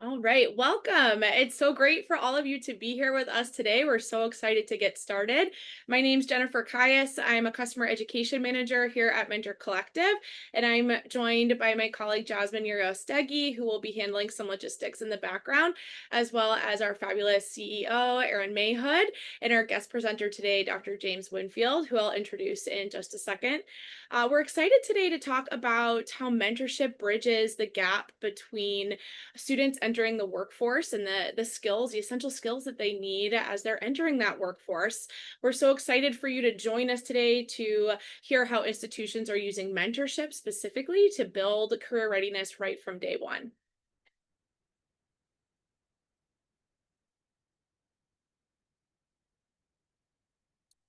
All right, welcome. It's so great for all of you to be here with us today. We're so excited to get started. My name's Jennifer Caius. I'm a customer education manager here at Mentor Collective, and I'm joined by my colleague Jasmine Uriostegui, who will be handling some logistics in the background, as well as our fabulous CEO, Erin Mayhood, and our guest presenter today, Dr. James Winfield, who I'll introduce in just a second. We're excited today to talk about how mentorship bridges the gap between students entering the workforce and the essential skills that they need as they're entering that workforce. We're so excited for you to join us today to hear how institutions are using mentorship specifically to build career readiness right from day one.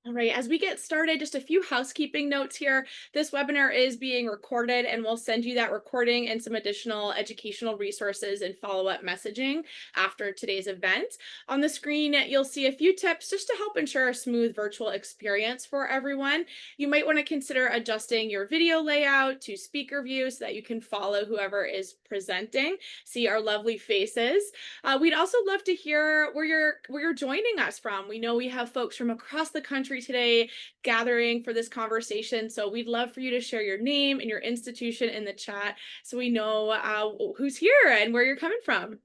All right, as we get started, just a few housekeeping notes here. This webinar is being recorded, and we'll send you that recording and some additional educational resources and follow-up messaging after today's event. On the screen, you'll see a few tips just to help ensure a smooth virtual experience for everyone. You might want to consider adjusting your video layout to speaker view so that you can follow whoever is presenting, see our lovely faces. We'd also love to hear where you're joining us from. We know we have folks from across the country today gathering for this conversation, so we'd love for you to share your name and your institution in the chat so we know who's here and where you're coming from.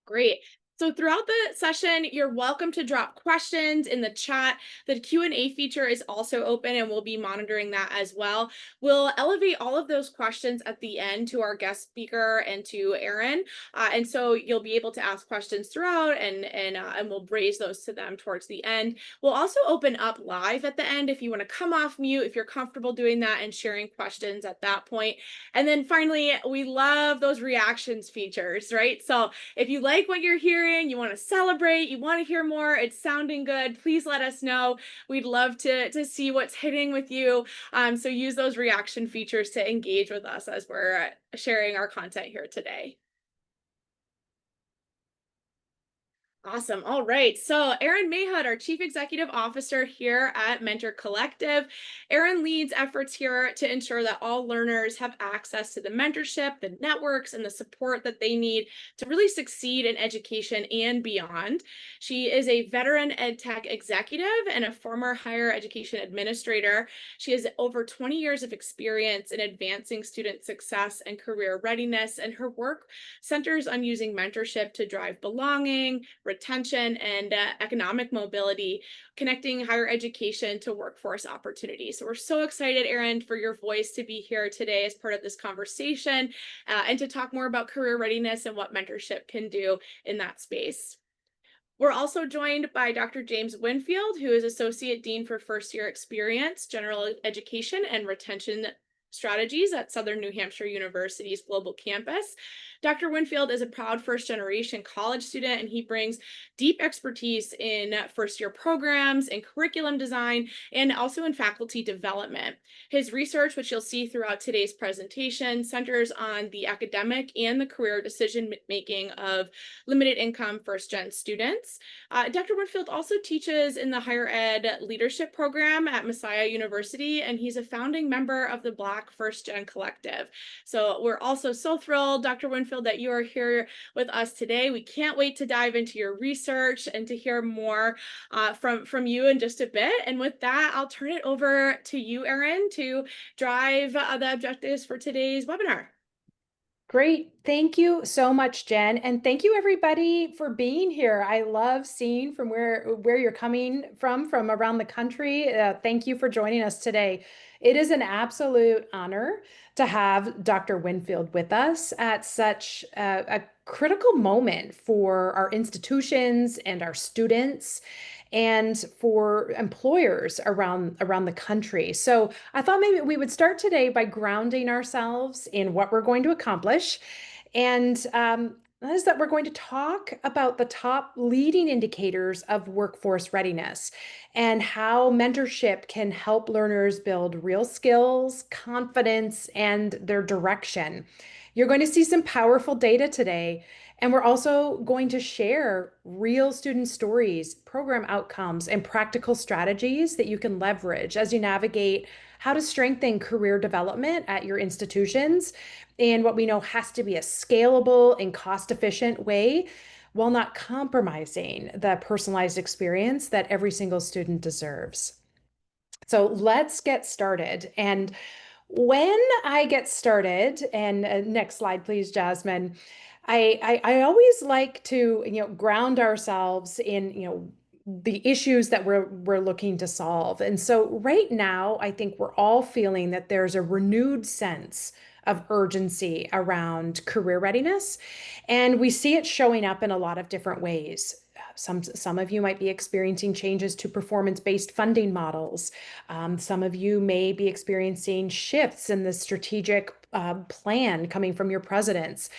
Great. So throughout the session, you're welcome to drop questions in the chat. The Q&A feature is also open and we'll be monitoring that as well. We'll elevate all of those questions at the end to our guest speaker and to Erin. And so you'll be able to ask questions throughout and we'll raise those to them towards the end. We'll also open up live at the end if you want to come off mute, if you're comfortable doing that and sharing questions at that point. And then finally, we love those reactions features, right? So if you like what you're hearing, you want to celebrate, you want to hear more, it's sounding good, please let us know. We'd love to see what's hitting with you. So use those reaction features to engage with us as we're sharing our content here today. Awesome. All right. So Erin Mayhood, our Chief Executive Officer here at Mentor Collective. Erin leads efforts here to ensure that all learners have access to the mentorship, the networks, and the support that they need to really succeed in education and beyond. She is a veteran ed tech executive and a former higher education administrator. She has over 20 years of experience in advancing student success and career readiness, and her work centers on using mentorship to drive belonging, retention, and economic mobility, connecting higher education to workforce opportunities. So we're so excited, Erin, for your voice to be here today as part of this conversation and to talk more about career readiness and what mentorship can do in that space. We're also joined by Dr. James Winfield, who is Associate Dean for First Year Experience, General Education, and Retention Strategies at Southern New Hampshire University's Global Campus. Dr. Winfield is a proud first-generation college student, and he brings deep expertise in first-year programs and curriculum design, and also in faculty development. His research, which you'll see throughout today's presentation, centers on the academic and the career decision-making of limited income first-gen students. Dr. Winfield also teaches in the higher ed leadership program at Messiah University, and he's a founding member of the Black First Gen Collective. So we're also so thrilled, Dr. Winfield, that you are here with us today. We can't wait to dive into your research and to hear more from you in just a bit. And with that, I'll turn it over to you, Erin, to drive the objectives for today's webinar. Great. Thank you so much, Jen. And thank you everybody for being here. I love seeing from where you're coming from around the country. Thank you for joining us today. It is an absolute honor to have Dr. Winfield with us at such a critical moment for our institutions and our students and for employers around the country. So I thought maybe we would start today by grounding ourselves in what we're going to accomplish. And that is that we're going to talk about the top leading indicators of workforce readiness and how mentorship can help learners build real skills, confidence, and their direction. You're going to see some powerful data today. And we're also going to share real student stories, program outcomes, and practical strategies that you can leverage as you navigate how to strengthen career development at your institutions in what we know has to be a scalable and cost-efficient way while not compromising the personalized experience that every single student deserves. So let's get started. And when I get started, and next slide, please, Jasmine, I always like to, ground ourselves in, the issues that we're looking to solve. And so right now, I think we're all feeling that there's a renewed sense of urgency around career readiness, and we see it showing up in a lot of different ways. Some of you might be experiencing changes to performance-based funding models. Some of you may be experiencing shifts in the strategic plan coming from your presidents.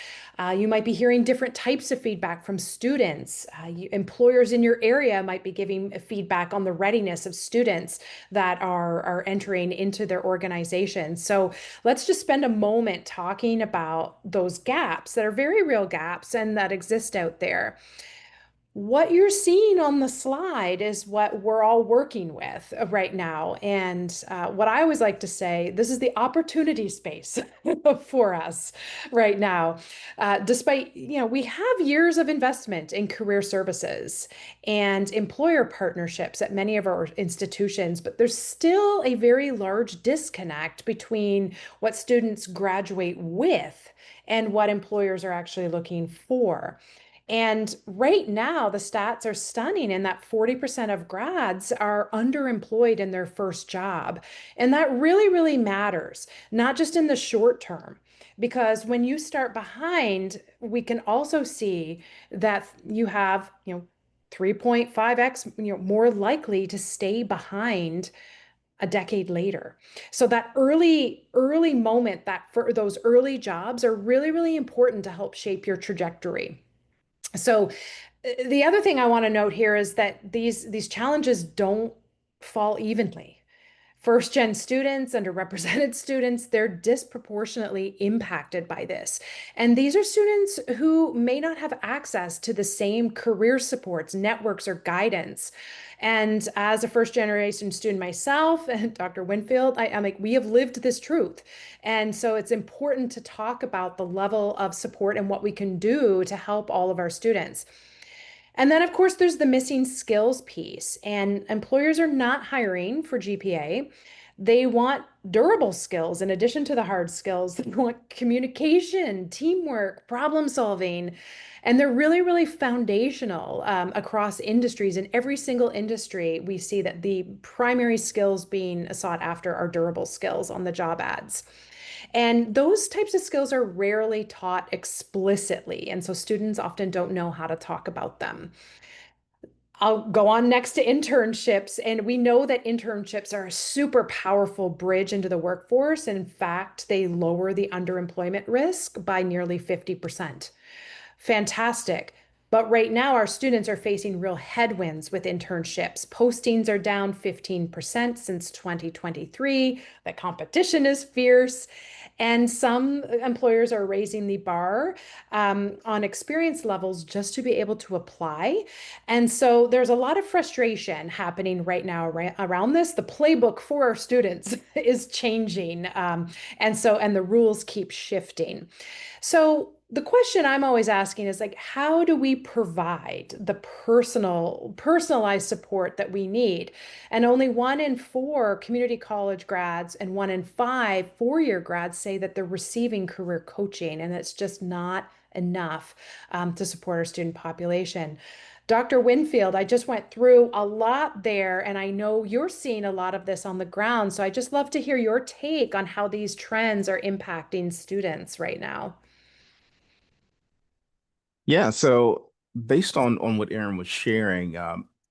You might be hearing different types of feedback from students. Employers in your area might be giving feedback on the readiness of students that are entering into their organization. So let's just spend a moment talking about those gaps that are very real gaps and that exist out there. What you're seeing on the slide is what we're all working with right now. And what I always like to say, this is the opportunity space for us right now. Despite, we have years of investment in career services and employer partnerships at many of our institutions, but there's still a very large disconnect between what students graduate with and what employers are actually looking for. And right now, the stats are stunning in that 40% of grads are underemployed in their first job. And that really, really matters, not just in the short term, because when you start behind, we can also see that you have, 3.5x, more likely to stay behind a decade later. So that early moment, that for those early jobs are really, really important to help shape your trajectory. So the other thing I want to note here is that these challenges don't fall evenly. First gen students, underrepresented students, they're disproportionately impacted by this. And these are students who may not have access to the same career supports, networks, or guidance. And as a first generation student myself, and Dr. Winfield, I'm like, we have lived this truth. And so it's important to talk about the level of support and what we can do to help all of our students. And then, of course, there's the missing skills piece, and employers are not hiring for GPA. They want durable skills in addition to the hard skills. They want communication, teamwork, problem solving, and they're really, really foundational across industries. In every single industry, we see that the primary skills being sought after are durable skills on the job ads. And those types of skills are rarely taught explicitly. And so students often don't know how to talk about them. I'll go on next to internships. And we know that internships are a super powerful bridge into the workforce. In fact, they lower the underemployment risk by nearly 50%. Fantastic. But right now, our students are facing real headwinds with internships. Postings are down 15% since 2023. The competition is fierce. And some employers are raising the bar on experience levels just to be able to apply. And so there's a lot of frustration happening right now around this. The playbook for our students is changing. And the rules keep shifting. So the question I'm always asking is like, how do we provide the personalized support that we need? And only 1 in 4 community college grads and 1 in 5 four-year grads say that they're receiving career coaching, and it's just not enough to support our student population. Dr. Winfield, I just went through a lot there, and I know you're seeing a lot of this on the ground. So I just love to hear your take on how these trends are impacting students right now. Yeah, so based on what Aaron was sharing,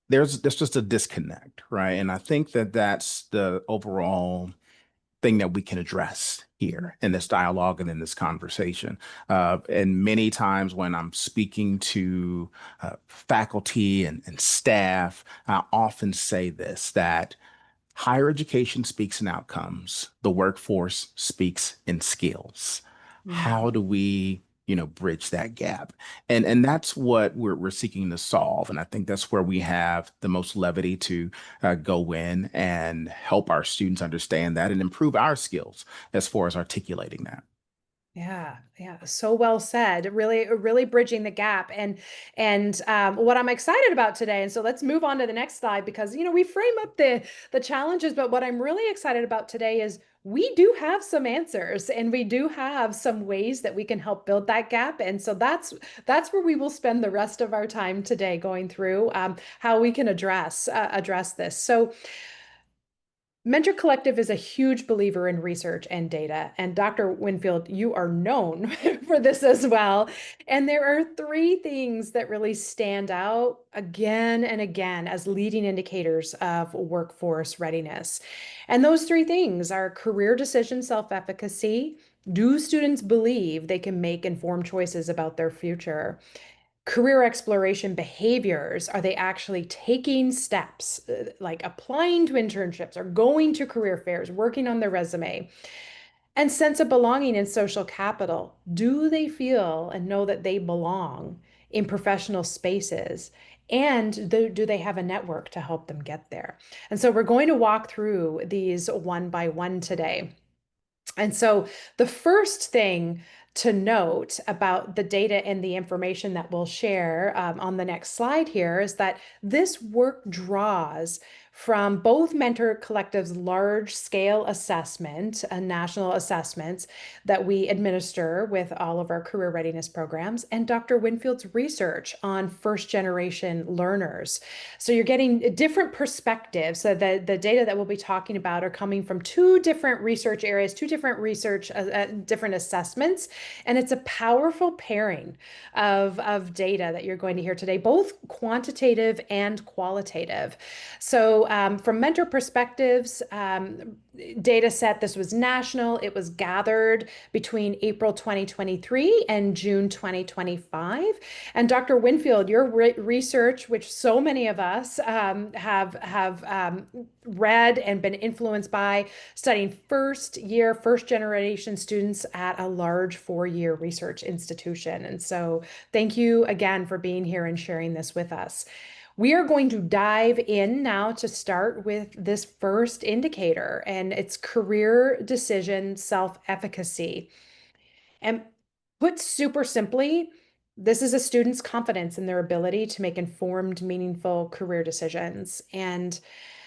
there's just a disconnect, right? And I think that that's the overall thing that we can address here in this dialogue and in this conversation. And many times when I'm speaking to faculty and staff, I often say this, that higher education speaks in outcomes, the workforce speaks in skills. Mm. How do we bridge that gap. And that's what we're seeking to solve. And I think that's where we have the most levity to go in and help our students understand that and improve our skills as far as articulating that. Yeah, yeah, so well said. Really bridging the gap, and what I'm excited about today. And so let's move on to the next slide because we frame up the challenges, but what I'm really excited about today is we do have some answers, and we do have some ways that we can help build that gap. And so that's where we will spend the rest of our time today going through how we can address this. So. Mentor Collective is a huge believer in research and data. And Dr. Winfield, you are known for this as well. And there are three things that really stand out again and again as leading indicators of workforce readiness. And those three things are career decision self-efficacy. Do students believe they can make informed choices about their future? Career exploration behaviors. Are they actually taking steps like applying to internships or going to career fairs, working on their resume? And sense of belonging and social capital. Do they feel and know that they belong in professional spaces? And do they have a network to help them get there? And so we're going to walk through these one by one today. And so the first thing to note about the data and the information that we'll share on the next slide here is that this work draws from both Mentor Collective's large scale assessment and national assessments that we administer with all of our career readiness programs and Dr. Winfield's research on first generation learners. So you're getting different perspectives. So the data that we'll be talking about are coming from two different research areas, two different assessments. And it's a powerful pairing of data that you're going to hear today, both quantitative and qualitative. So from mentor perspectives, data set, this was national. It was gathered between April 2023 and June 2025. And Dr. Winfield, your research, which so many of us have read and been influenced by, studying first generation students at a large 4-year research institution. And so thank you again for being here and sharing this with us. We are going to dive in now to start with this first indicator, and it's career decision self-efficacy. And put super simply, this is a student's confidence in their ability to make informed, meaningful career decisions. And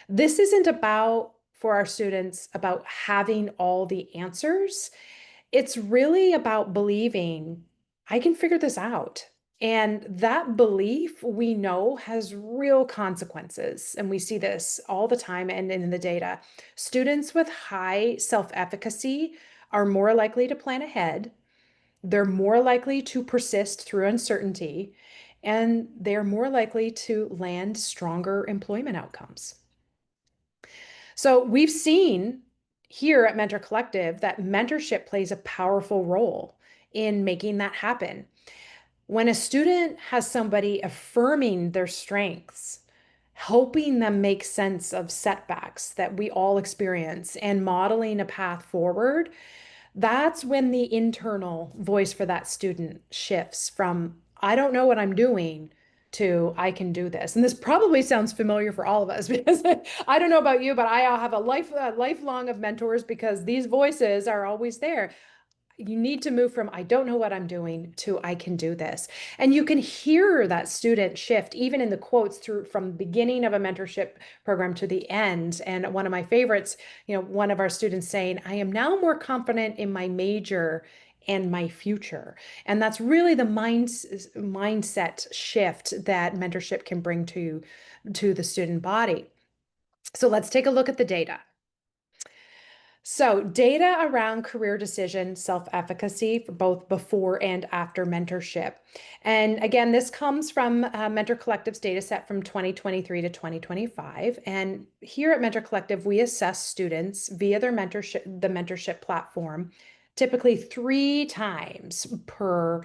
this isn't about, for our students, about having all the answers. It's really about believing, I can figure this out. And that belief we know has real consequences. And we see this all the time and in the data. Students with high self-efficacy are more likely to plan ahead. They're more likely to persist through uncertainty, and they're more likely to land stronger employment outcomes. So we've seen here at Mentor Collective that mentorship plays a powerful role in making that happen. When a student has somebody affirming their strengths, helping them make sense of setbacks that we all experience, and modeling a path forward, that's when the internal voice for that student shifts from, I don't know what I'm doing, to I can do this. And this probably sounds familiar for all of us because I don't know about you, but I have a lifelong of mentors because these voices are always there. You need to move from I don't know what I'm doing to I can do this. And you can hear that student shift even in the quotes through from the beginning of a mentorship program to the end. And one of my favorites, one of our students saying, I am now more confident in my major and my future. And that's really the mindset shift that mentorship can bring to the student body. So let's take a look at the data. So data around career decision self-efficacy for both before and after mentorship. And again, this comes from Mentor Collective's data set from 2023 to 2025. And here at Mentor Collective, we assess students via the mentorship platform, typically 3 times per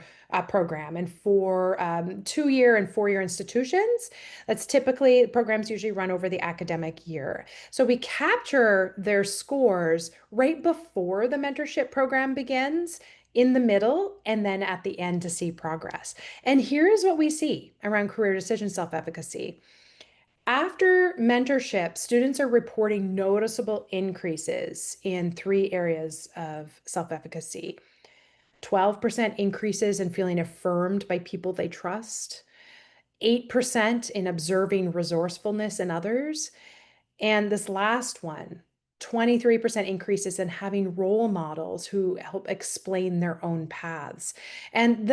program. And for 2-year and 4-year institutions, that's typically, programs usually run over the academic year. So we capture their scores right before the mentorship program begins in the middle, and then at the end to see progress. And here is what we see around career decision self-efficacy. After mentorship, students are reporting noticeable increases in 3 areas of self-efficacy. 12% increases in feeling affirmed by people they trust, 8% in observing resourcefulness in others, and this last one, 23% increases in having role models who help explain their own paths. And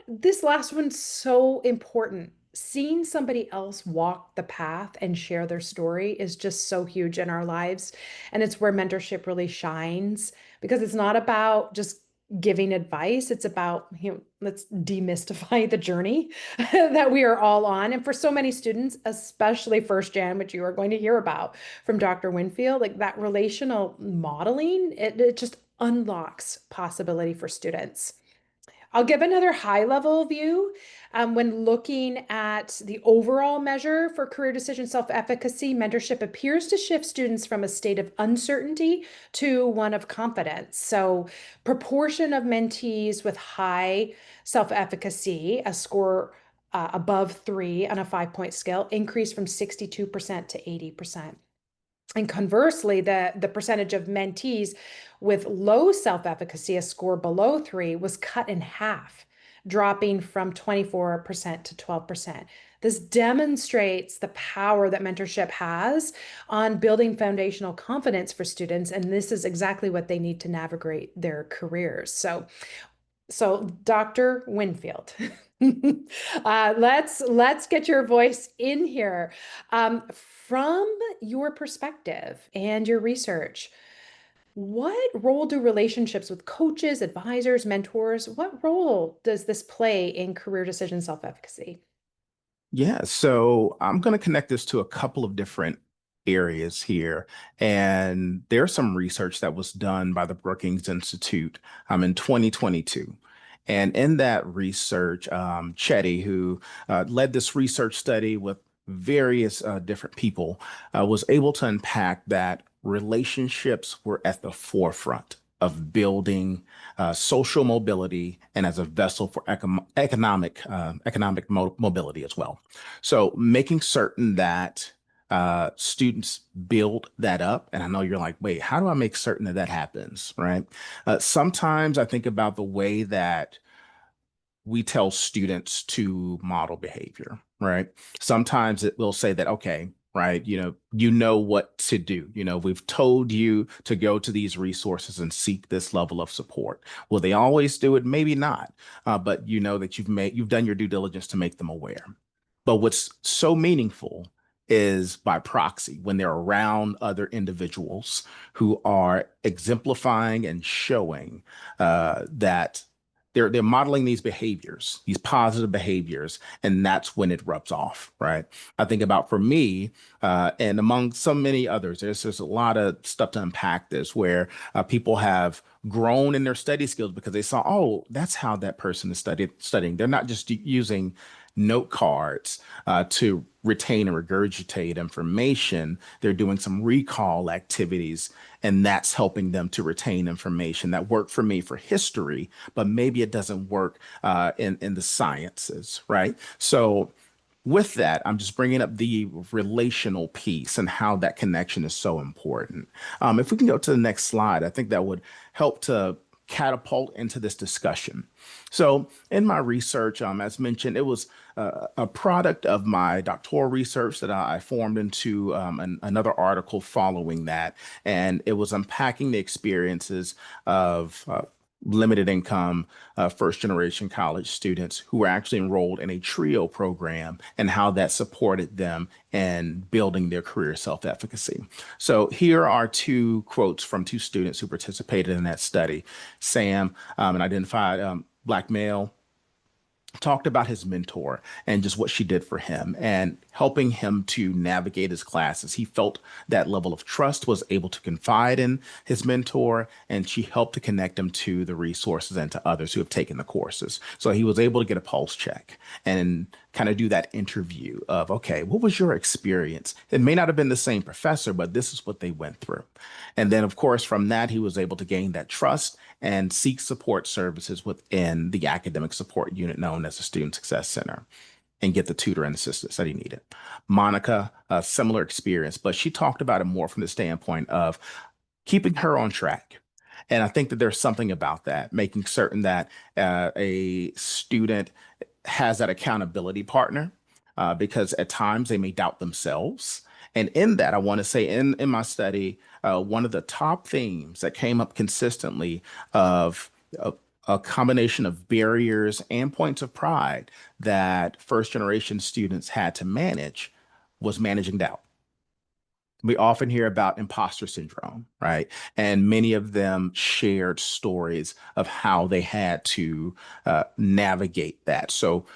this last one's so important. Seeing somebody else walk the path and share their story is just so huge in our lives. And it's where mentorship really shines, because it's not about just giving advice. It's about, let's demystify the journey that we are all on. And for so many students, especially first gen, which you are going to hear about from Dr. Winfield, like that relational modeling, it just unlocks possibility for students. I'll give another high level view. When looking at the overall measure for career decision self-efficacy, mentorship appears to shift students from a state of uncertainty to one of confidence. So proportion of mentees with high self-efficacy, a score above 3 on a 5-point scale, increased from 62% to 80%. And conversely, the percentage of mentees with low self-efficacy, a score below 3, was cut in half, dropping from 24% to 12%. This demonstrates the power that mentorship has on building foundational confidence for students, and this is exactly what they need to navigate their careers. So Dr. Winfield, let's get your voice in here. From your perspective and your research, what role do relationships with coaches, advisors, mentors, what role does this play in career decision self-efficacy? Yeah, so I'm going to connect this to a couple of different areas here. And there's some research that was done by the Brookings Institute in 2022. And in that research, Chetty, who led this research study with various different people, was able to unpack that relationships were at the forefront of building social mobility and as a vessel for economic mobility as well. So making certain that students build that up. And I know you're like, wait, how do I make certain that that happens? Right. Sometimes I think about the way that we tell students to model behavior, right? Sometimes it will say that, okay, right, you know what to do. We've told you to go to these resources and seek this level of support. Will they always do it? Maybe not. But you know that you've done your due diligence to make them aware. But what's so meaningful is by proxy when they're around other individuals who are exemplifying and showing that they're modeling these behaviors, these positive behaviors, and that's when it rubs off, right? I think about for me, and among so many others, there's a lot of stuff to unpack this where people have grown in their study skills because they saw, oh, that's how that person is studying. They're not just using note cards to retain and regurgitate information. They're doing some recall activities, and that's helping them to retain information that worked for me for history, but maybe it doesn't work in the sciences, right? So with that, I'm just bringing up the relational piece and how that connection is so important. If we can go to the next slide, I think that would help to catapult into this discussion. So in my research, as mentioned, it was a product of my doctoral research that I formed into another article following that. And it was unpacking the experiences of limited income first generation college students who were actually enrolled in a TRIO program and how that supported them in building their career self-efficacy. So here are 2 quotes from 2 students who participated in that study. Sam, an identified Black male, talked about his mentor and just what she did for him and helping him to navigate his classes. He felt that level of trust, was able to confide in his mentor, and she helped to connect him to the resources and to others who have taken the courses. So he was able to get a pulse check and kind of do that interview of, okay, what was your experience? It may not have been the same professor, but this is what they went through. And then, of course, from that, he was able to gain that trust and seek support services within the academic support unit known as the Student Success Center and get the tutor and assistance that he needed. Monica, a similar experience, but she talked about it more from the standpoint of keeping her on track. And I think that there's something about that, making certain that a student has that accountability partner, because at times they may doubt themselves. And in that, I want to say in my study, one of the top themes that came up consistently of a combination of barriers and points of pride that first generation students had to manage was managing doubt. We often hear about imposter syndrome, right? And many of them shared stories of how they had to navigate that. So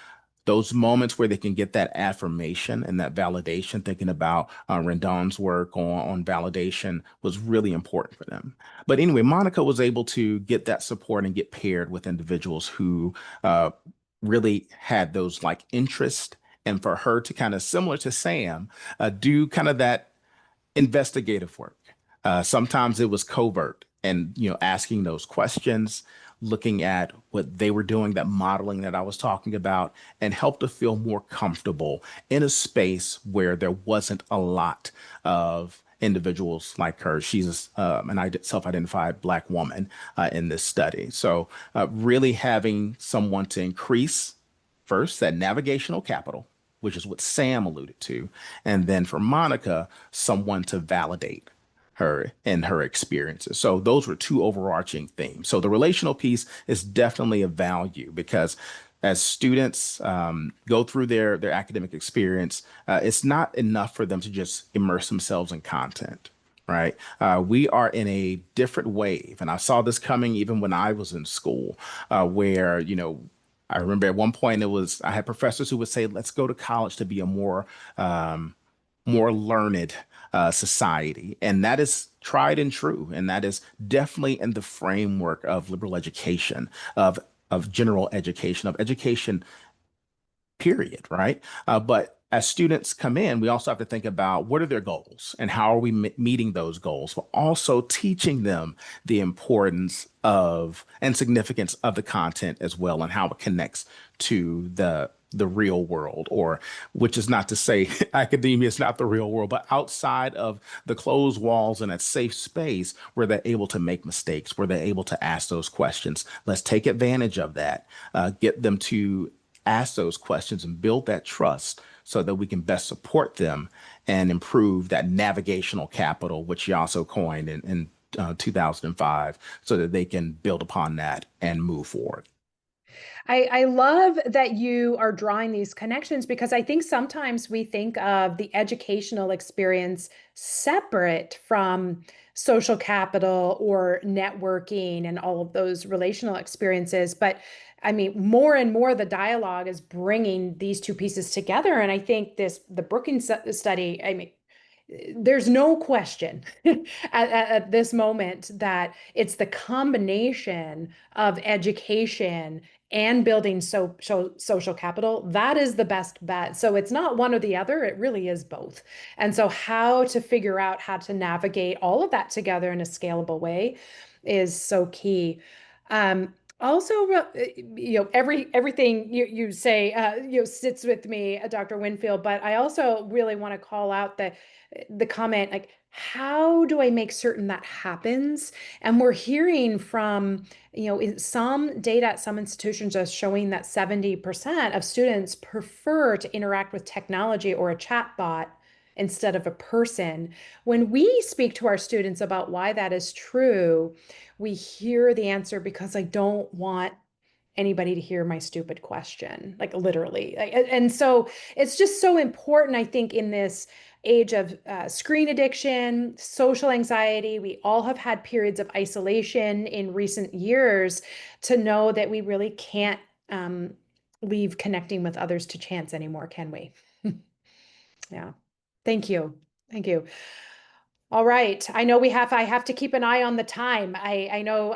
those moments where they can get that affirmation and that validation, thinking about Rendon's work on validation was really important for them. But anyway, Monica was able to get that support and get paired with individuals who really had those like interest. And for her to kind of similar to Sam, do kind of that investigative work. Sometimes it was covert and, asking those questions, looking at what they were doing, that modeling that I was talking about, and help to feel more comfortable in a space where there wasn't a lot of individuals like her. She's an self-identified Black woman in this study. So really having someone to increase first that navigational capital, which is what Sam alluded to. And then for Monica, someone to validate her and her experiences. So those were two overarching themes. So the relational piece is definitely a value because as students go through their academic experience, it's not enough for them to just immerse themselves in content. Right. We are in a different wave. And I saw this coming even when I was in school, where, I remember at one point I had professors who would say, let's go to college to be a more learned society. And that is tried and true. And that is definitely in the framework of liberal education, of general education, of education period, right? But as students come in, we also have to think about what are their goals and how are we meeting those goals, but also teaching them the importance of and significance of the content as well and how it connects to the real world, or which is not to say academia is not the real world, but outside of the closed walls in a safe space where they're able to make mistakes, where they're able to ask those questions. Let's take advantage of that, get them to ask those questions and build that trust so that we can best support them and improve that navigational capital, which you also coined in 2005, so that they can build upon that and move forward. I love that you are drawing these connections because I think sometimes we think of the educational experience separate from social capital or networking and all of those relational experiences. But I mean, more and more the dialogue is bringing these two pieces together. And I think the Brookings study, I mean, there's no question at this moment that it's the combination of education and building social capital that is the best bet. So it's not one or the other, it really is both. And so how to figure out how to navigate all of that together in a scalable way is so key. Also, everything you say, sits with me, Dr. Winfield. But I also really want to call out the comment, like, how do I make certain that happens? And we're hearing from, some data at some institutions are showing that 70% of students prefer to interact with technology or a chat bot instead of a person. When we speak to our students about why that is true, we hear the answer because I don't want anybody to hear my stupid question, like literally. And so it's just so important, I think, in this age of screen addiction, social anxiety. We all have had periods of isolation in recent years to know that we really can't leave connecting with others to chance anymore, can we? Yeah. Thank you. Thank you. All right. I know I have to keep an eye on the time. I know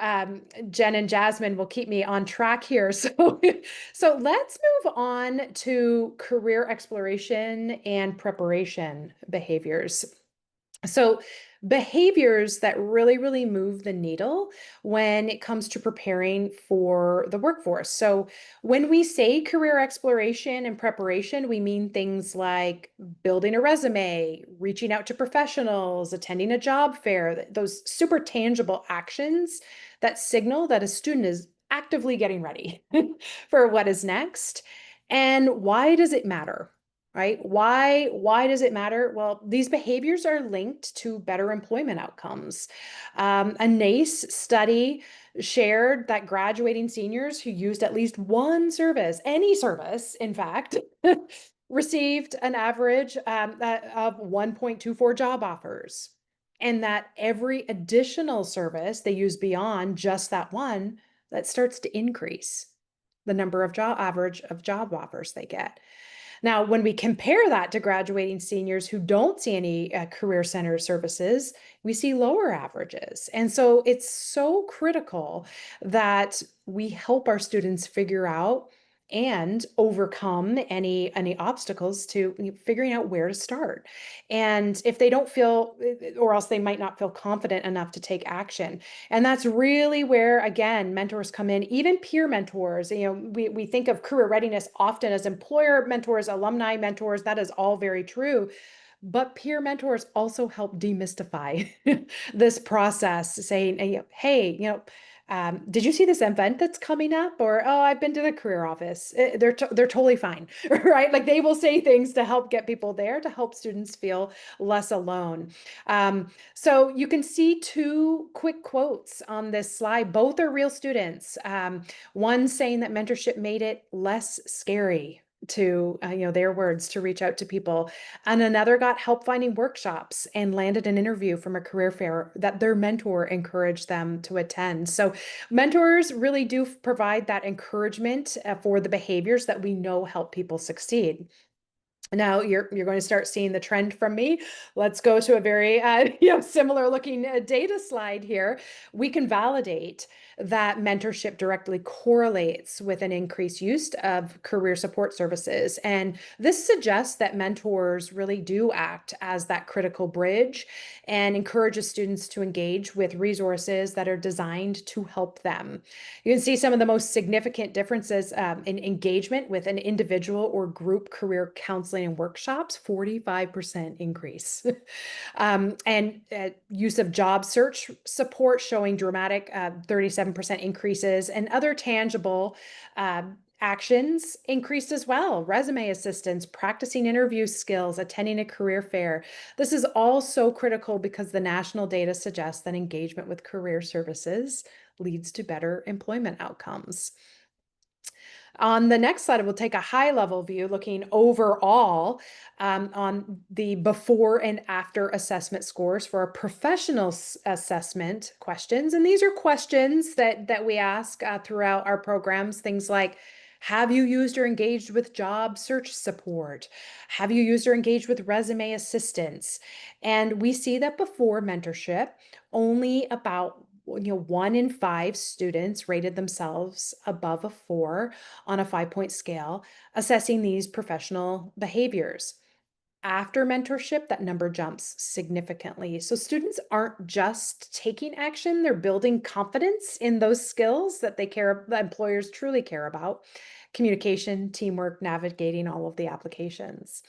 Jen and Jasmine will keep me on track here. So let's move on to career exploration and preparation behaviors. So behaviors that really move the needle when it comes to preparing for the workforce. So when we say career exploration and preparation, we mean things like building a resume, reaching out to professionals, attending a job fair, those super tangible actions that signal that a student is actively getting ready for what is next. And why does it matter? Right? Why does it matter? Well, these behaviors are linked to better employment outcomes. A NACE study shared that graduating seniors who used at least one service, any service, in fact, received an average of 1.24 job offers, and that every additional service they use beyond just that one, that starts to increase the number of average of job offers they get. Now, when we compare that to graduating seniors who don't see any career center services, we see lower averages. And so it's so critical that we help our students figure out and overcome any obstacles to figuring out where to start. And if they don't feel, or else they might not feel confident enough to take action. And that's really where, again, mentors come in, even peer mentors. We think of career readiness often as employer mentors, alumni mentors. That is all very true. But peer mentors also help demystify this process, saying, hey, did you see this event that's coming up? Or, oh, I've been to the career office. They're totally fine, right? Like they will say things to help get people there, to help students feel less alone. So you can see two quick quotes on this slide. Both are real students. One saying that mentorship made it less scary to, their words, to reach out to people. And another got help finding workshops and landed an interview from a career fair that their mentor encouraged them to attend. So mentors really do provide that encouragement for the behaviors that we know help people succeed. Now you're going to start seeing the trend from me. Let's go to a very similar looking data slide here. We can validate that mentorship directly correlates with an increased use of career support services. And this suggests that mentors really do act as that critical bridge and encourages students to engage with resources that are designed to help them. You can see some of the most significant differences in engagement with an individual or group career counseling and workshops, 45% increase. And use of job search support showing dramatic 37% increases, and other tangible actions increased as well. Resume assistance, practicing interview skills, attending a career fair. This is all so critical because the national data suggests that engagement with career services leads to better employment outcomes. On the next slide, we'll take a high level view looking overall on the before and after assessment scores for our professional assessment questions. And these are questions that we ask throughout our programs, things like, have you used or engaged with job search support? Have you used or engaged with resume assistance? And we see that before mentorship, only about 1 in 5 students rated themselves above a 4 on a 5-point scale, assessing these professional behaviors. After mentorship, that number jumps significantly. So students aren't just taking action, they're building confidence in those skills that that employers truly care about: communication, teamwork, navigating all of the applications.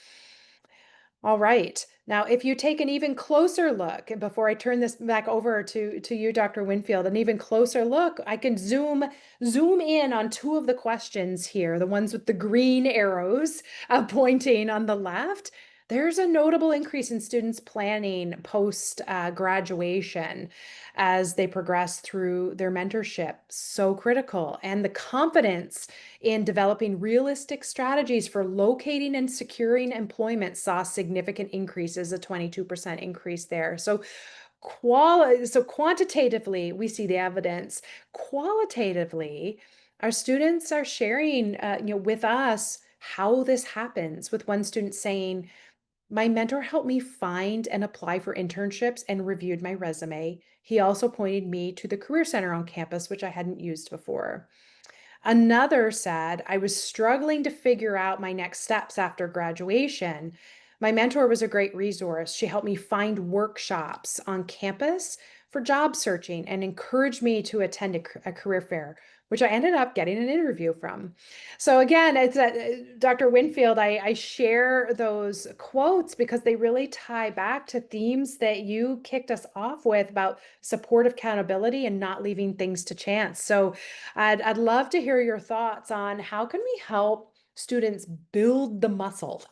All right. Now, if you take an even closer look, and before I turn this back over to you, Dr. Winfield, an even closer look, I can zoom in on two of the questions here, the ones with the green arrows pointing on the left. There's a notable increase in students planning post graduation as they progress through their mentorship. So critical. And the confidence in developing realistic strategies for locating and securing employment saw significant increases, a 22% increase there. So quantitatively, we see the evidence. Qualitatively, our students are sharing with us how this happens, with one student saying, my mentor helped me find and apply for internships and reviewed my resume. He also pointed me to the Career Center on campus, which I hadn't used before. Another said, I was struggling to figure out my next steps after graduation, My mentor was a great resource. She helped me find workshops on campus for job searching and encouraged me to attend a career fair, which I ended up getting an interview from. So again, it's Dr. Winfield, I share those quotes because they really tie back to themes that you kicked us off with about supportive accountability and not leaving things to chance. So I'd love to hear your thoughts on how can we help students build the muscle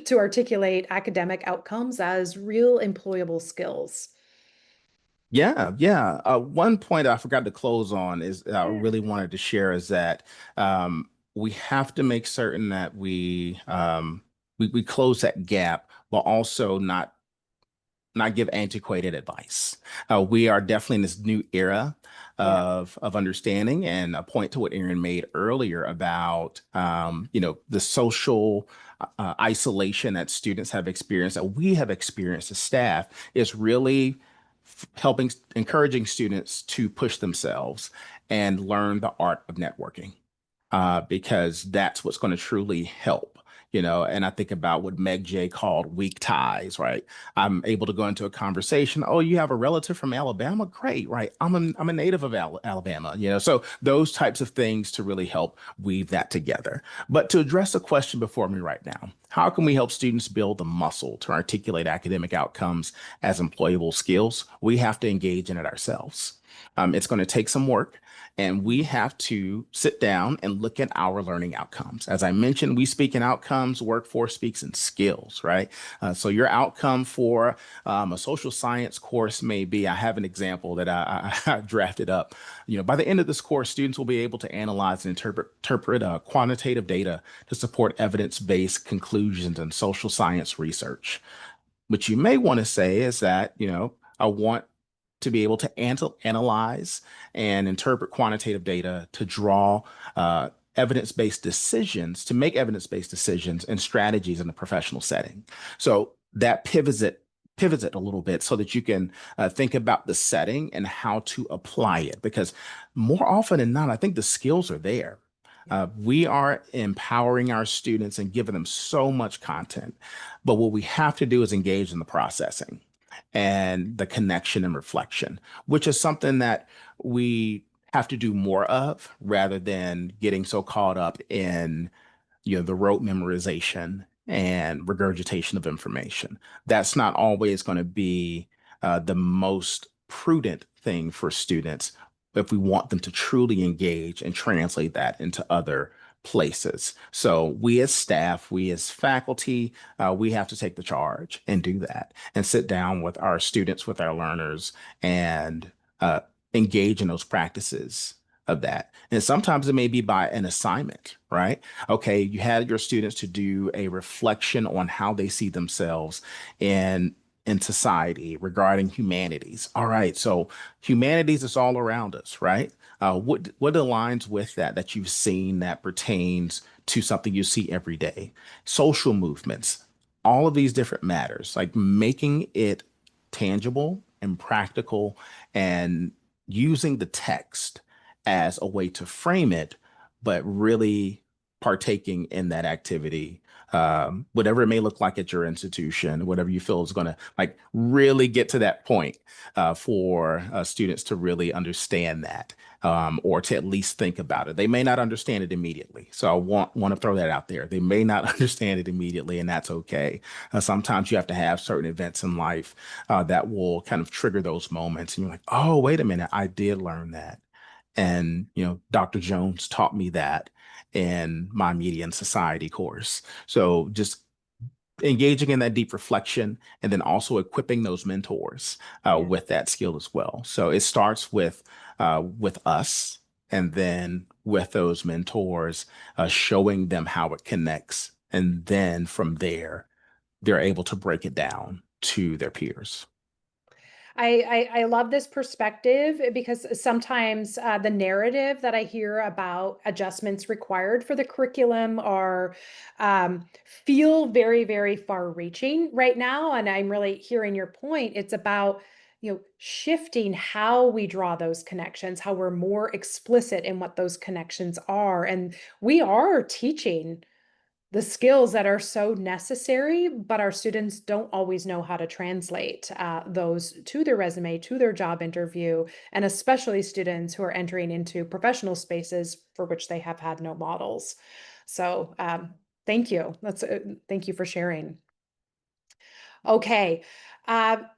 to articulate academic outcomes as real employable skills. Yeah, yeah. One point I forgot to close on is I Yeah. really wanted to share is that we have to make certain that we close that gap, but also not give antiquated advice. We are definitely in this new era Yeah. of understanding, and a point to what Aaron made earlier about the social isolation that students have experienced, that we have experienced as staff, is really helping encouraging students to push themselves and learn the art of networking, because that's what's going to truly help. And I think about what Meg J called weak ties, right? I'm able to go into a conversation. Oh, you have a relative from Alabama? Great, right? I'm a native of Alabama, so those types of things to really help weave that together. But to address the question before me right now, how can we help students build the muscle to articulate academic outcomes as employable skills? We have to engage in it ourselves. It's going to take some work. And we have to sit down and look at our learning outcomes. As I mentioned, we speak in outcomes, workforce speaks in skills, right? So your outcome for a social science course may be, I have an example that I drafted up. By the end of this course, students will be able to analyze and interpret quantitative data to support evidence-based conclusions in social science research. What you may want to say is that, I want to be able to analyze and interpret quantitative data to draw evidence-based decisions, to make evidence-based decisions and strategies in the professional setting. So that pivots it a little bit so that you can think about the setting and how to apply it. Because more often than not, I think the skills are there. We are empowering our students and giving them so much content. But what we have to do is engage in the processing and the connection and reflection, which is something that we have to do more of rather than getting so caught up in the rote memorization and regurgitation of information. That's not always going to be the most prudent thing for students if we want them to truly engage and translate that into other places. So we as staff, we as faculty, we have to take the charge and do that and sit down with our students, with our learners, and uh, engage in those practices of that. And sometimes it may be by an assignment, right? Okay, you had your students to do a reflection on how they see themselves in society regarding humanities. All right, so humanities is all around us, right? What aligns with that you've seen that pertains to something you see every day? Social movements, all of these different matters, like making it tangible and practical and using the text as a way to frame it, but really partaking in that activity, whatever it may look like at your institution, whatever you feel is going to like really get to that point for students to really understand that, or to at least think about it. They may not understand it immediately. So I want to throw that out there. They may not understand it immediately, and that's okay. Sometimes you have to have certain events in life that will kind of trigger those moments. And you're like, oh, wait a minute, I did learn that. And, Dr. Jones taught me that in my media and society course. So just engaging in that deep reflection and then also equipping those mentors Yeah. with that skill as well. So it starts with us, and then with those mentors, showing them how it connects. And then from there, they're able to break it down to their peers. I love this perspective because sometimes the narrative that I hear about adjustments required for the curriculum are feel very, very far-reaching right now. And I'm really hearing your point. It's about shifting how we draw those connections, how we're more explicit in what those connections are. And we are teaching the skills that are so necessary, but our students don't always know how to translate those to their resume, to their job interview, and especially students who are entering into professional spaces for which they have had no models. So thank you. Thank you for sharing. Okay.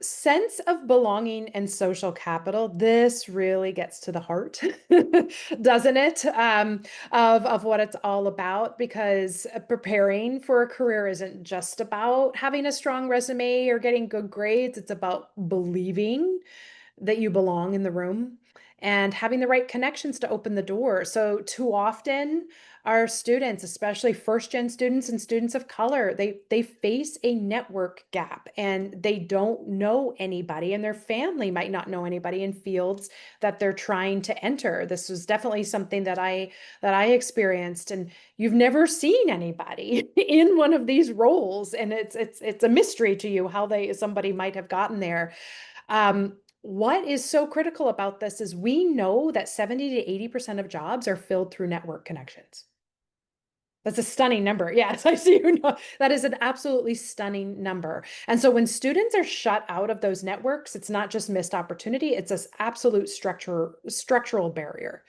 Sense of belonging and social capital. This really gets to the heart, doesn't it? Of what it's all about, because preparing for a career isn't just about having a strong resume or getting good grades. It's about believing that you belong in the room and having the right connections to open the door. So too often our students, especially first gen students and students of color, they face a network gap and they don't know anybody, and their family might not know anybody in fields that they're trying to enter. This was definitely something that I experienced, and you've never seen anybody in one of these roles, and it's a mystery to you how somebody might have gotten there. What is so critical about this is we know that 70 to 80% of jobs are filled through network connections. That's a stunning number. Yes, I see you know. That is an absolutely stunning number. And so when students are shut out of those networks, it's not just missed opportunity, it's an absolute structural barrier.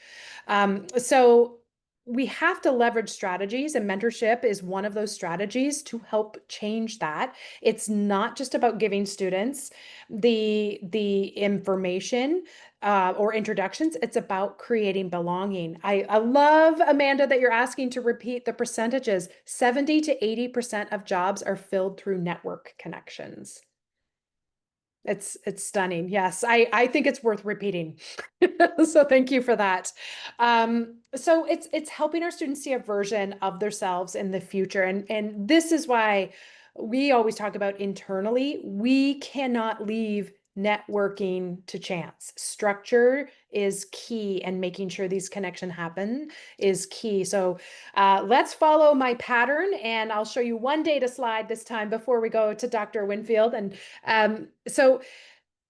So we have to leverage strategies, and mentorship is one of those strategies to help change that. It's not just about giving students the information or introductions. It's about creating belonging. I love, Amanda, that you're asking to repeat the percentages. 70 to 80% of jobs are filled through network connections. It's stunning. Yes, I think it's worth repeating. So thank you for that. So it's helping our students see a version of themselves in the future. And this is why we always talk about internally, we cannot leave networking to chance. Structure is key, and making sure these connections happen is key. So let's follow my pattern, and I'll show you one data slide this time before we go to Dr. Winfield. And so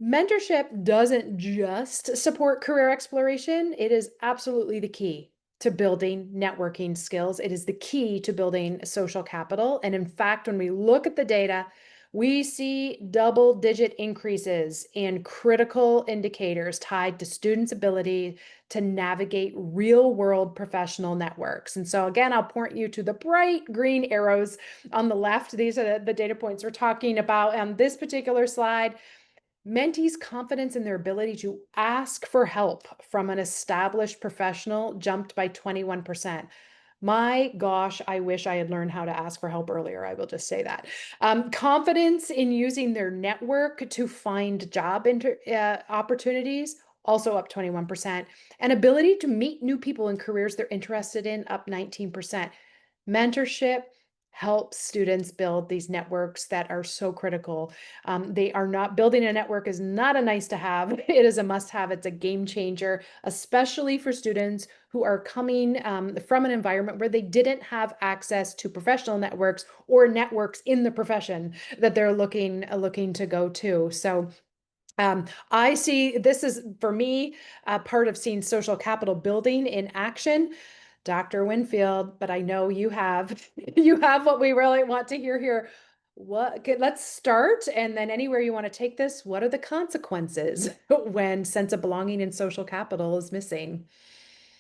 mentorship doesn't just support career exploration. It is absolutely the key to building networking skills. It is the key to building social capital. And in fact, when we look at the data, we see double-digit increases in critical indicators tied to students' ability to navigate real-world professional networks. And so again, I'll point you to the bright green arrows on the left. These are the data points we're talking about on this particular slide. Mentees' confidence in their ability to ask for help from an established professional jumped by 21%. My gosh, I wish I had learned how to ask for help earlier. I will just say that. Confidence in using their network to find job opportunities, also up 21%. And ability to meet new people in careers they're interested in, up 19%. Mentorship helps students build these networks that are so critical. They are not building a network is not a nice to have. It is a must have. It's a game changer, especially for students who are coming from an environment where they didn't have access to professional networks or networks in the profession that they're looking to go to. So I see this is, for me, part of seeing social capital building in action. Dr. Winfield, but I know you have you have what we really want to hear here. Let's start, and then anywhere you want to take this, what are the consequences when sense of belonging and social capital is missing?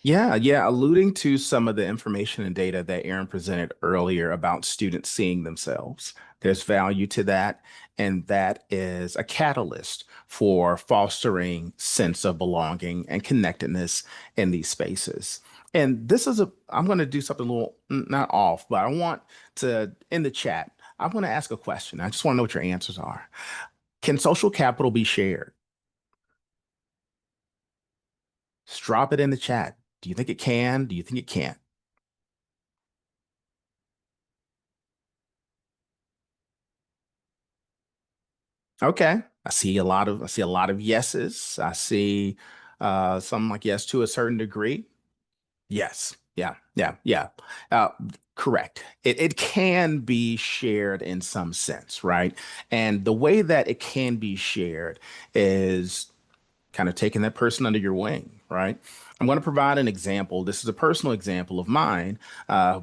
Yeah. Alluding to some of the information and data that Aaron presented earlier about students seeing themselves. There's value to that, and that is a catalyst for fostering sense of belonging and connectedness in these spaces. And I'm going to do something a little not off, but I want to, in the chat, I want to ask a question. I just want to know what your answers are. Can social capital be shared? Just drop it in the chat. Do you think it can? Do you think it can't? Okay. I see a lot of yeses. I see some like yes to a certain degree. Yes. Yeah. Uh, Correct. It can be shared in some sense, right? And the way that it can be shared is kind of taking that person under your wing, right? I'm going to provide an example. This is a personal example of mine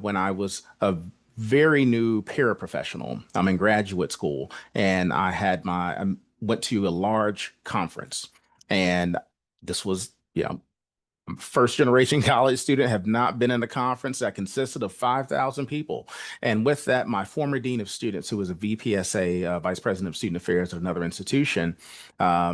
when I was a very new paraprofessional. I'm in graduate school, and I went to a large conference, and this was, I'm a first generation college student, have not been in a conference that consisted of 5,000 people. And with that, my former dean of students, who was a VPSA, vice president of student affairs at another institution, I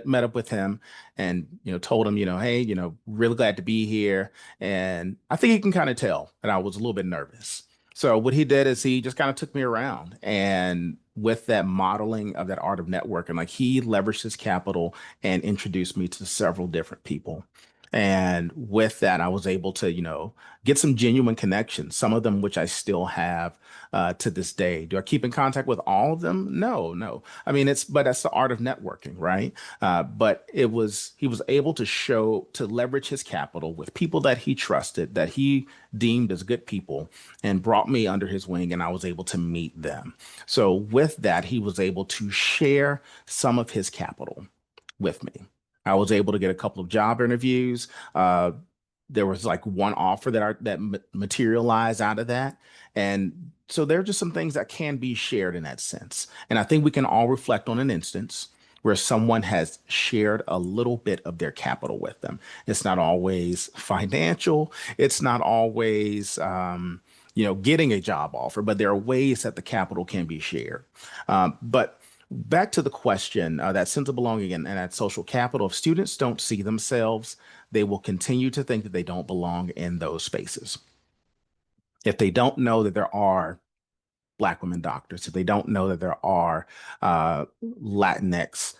met up with him and, told him, hey, really glad to be here. And I think he can kind of tell that I was a little bit nervous. So what he did is he just kind of took me around, and with that modeling of that art of networking, like he leveraged his capital and introduced me to several different people. And with that, I was able to, get some genuine connections, some of them which I still have to this day. Do I keep in contact with all of them? No, no. I mean, but that's the art of networking, right? But he was able to leverage his capital with people that he trusted, that he deemed as good people, and brought me under his wing, and I was able to meet them. So with that, he was able to share some of his capital with me. I was able to get a couple of job interviews. There was like one offer that materialized out of that. And so there are just some things that can be shared in that sense. And I think we can all reflect on an instance where someone has shared a little bit of their capital with them. It's not always financial. It's not always, getting a job offer, but there are ways that the capital can be shared. But back to the question, that sense of belonging and that social capital, if students don't see themselves, they will continue to think that they don't belong in those spaces. If they don't know that there are Black women doctors, if they don't know that there are Latinx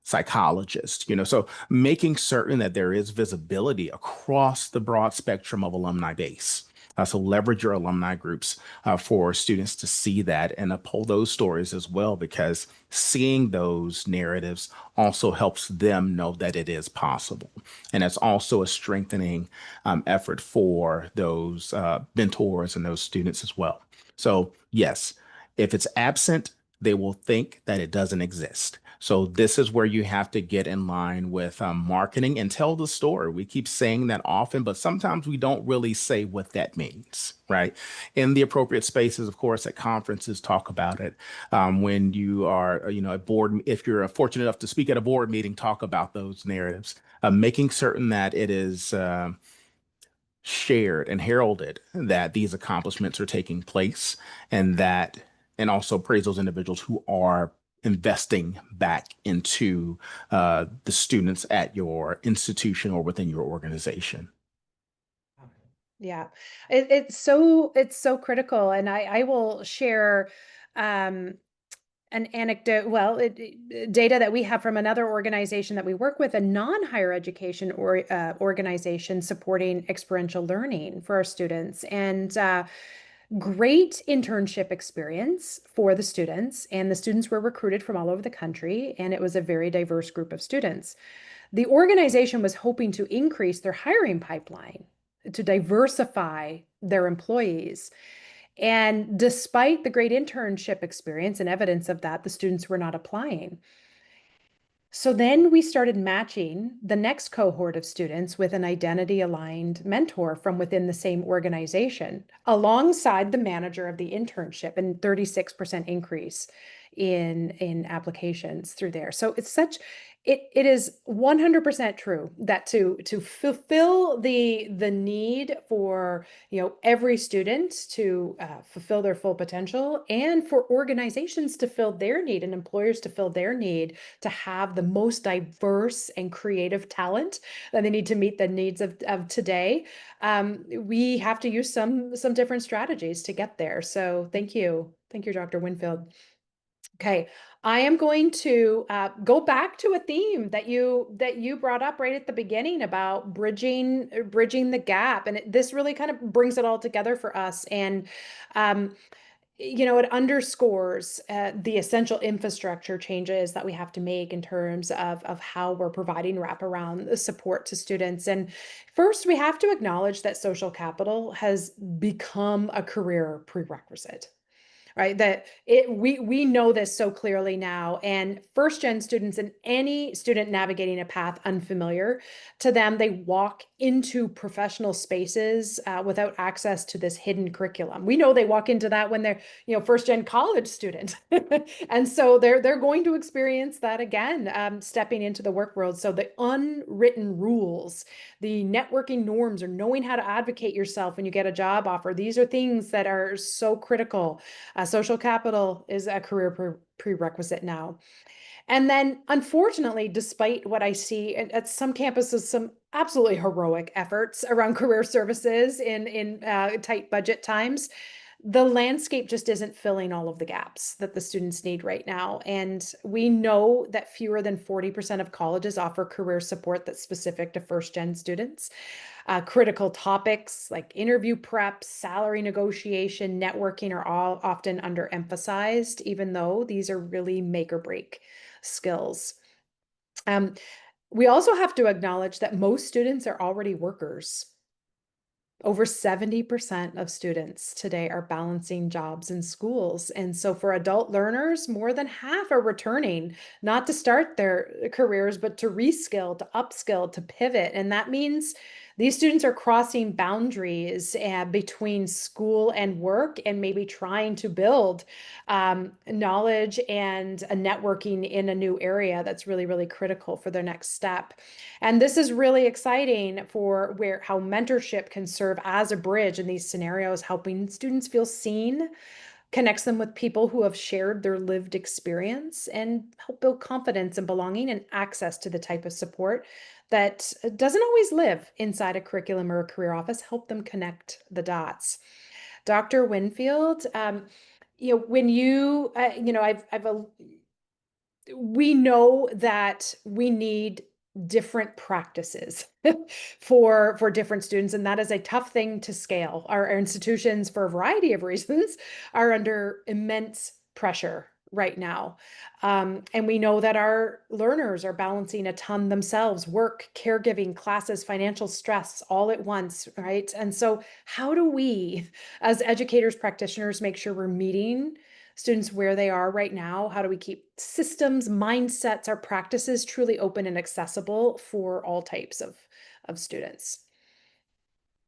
psychologists, so making certain that there is visibility across the broad spectrum of alumni base. So leverage your alumni groups for students to see that and uphold those stories as well, because seeing those narratives also helps them know that it is possible. And it's also a strengthening effort for those mentors and those students as well. So yes, if it's absent, they will think that it doesn't exist. So this is where you have to get in line with marketing and tell the story. We keep saying that often, but sometimes we don't really say what that means, right? In the appropriate spaces, of course, at conferences, talk about it. When you are, at board, if you're fortunate enough to speak at a board meeting, talk about those narratives, making certain that it is shared and heralded that these accomplishments are taking place, and also praise those individuals who are investing back into the students at your institution or within your organization. Yeah, it's so critical, and I will share an anecdote. Well, data that we have from another organization that we work with, a non-higher education or organization supporting experiential learning for our students, and great internship experience for the students. And the students were recruited from all over the country, and it was a very diverse group of students. The organization was hoping to increase their hiring pipeline to diversify their employees. And despite the great internship experience and evidence of that, the students were not applying. So then we started matching the next cohort of students with an identity aligned mentor from within the same organization, alongside the manager of the internship, and 36% increase in applications through there. So it is 100% true that to fulfill the need for every student to fulfill their full potential, and for organizations to fill their need and employers to fill their need to have the most diverse and creative talent, that they need to meet the needs of today, we have to use some different strategies to get there. So thank you, Dr. Winfield. Okay, I am going to go back to a theme that you brought up right at the beginning about bridging the gap, and this really kind of brings it all together for us. And it underscores the essential infrastructure changes that we have to make in terms of how we're providing wraparound support to students. And first, we have to acknowledge that social capital has become a career prerequisite. right? We know this so clearly now. And first gen students and any student navigating a path unfamiliar to them, they walk into professional spaces without access to this hidden curriculum. We know they walk into that when they're, first gen college student. And so they're going to experience that again, stepping into the work world. So the unwritten rules, the networking norms, or knowing how to advocate yourself when you get a job offer, these are things that are so critical. Social capital is a career prerequisite now. And then, unfortunately, despite what I see at some campuses, some absolutely heroic efforts around career services in tight budget times, the landscape just isn't filling all of the gaps that the students need right now. And we know that fewer than 40% of colleges offer career support that's specific to first gen students. Critical topics like interview prep, salary negotiation, networking are all often underemphasized, even though these are really make or break skills. We also have to acknowledge that most students are already workers. Over 70% of students today are balancing jobs and schools. And so for adult learners, more than half are returning, not to start their careers, but to reskill, to upskill, to pivot. And that means these students are crossing boundaries between school and work, and maybe trying to build knowledge and a networking in a new area that's really, really critical for their next step. And this is really exciting for how mentorship can serve as a bridge in these scenarios, helping students feel seen, connects them with people who have shared their lived experience, and help build confidence and belonging and access to the type of support that doesn't always live inside a curriculum or a career office. Help them connect the dots. Dr. Winfield, when we know that we need different practices for different students, and that is a tough thing to scale. Our institutions, for a variety of reasons, are under immense pressure right now. And we know that our learners are balancing a ton themselves: work, caregiving, classes, financial stress, all at once, right? And so how do we, as educators, practitioners, make sure we're meeting students where they are right now? How do we keep systems, mindsets, our practices truly open and accessible for all types of students?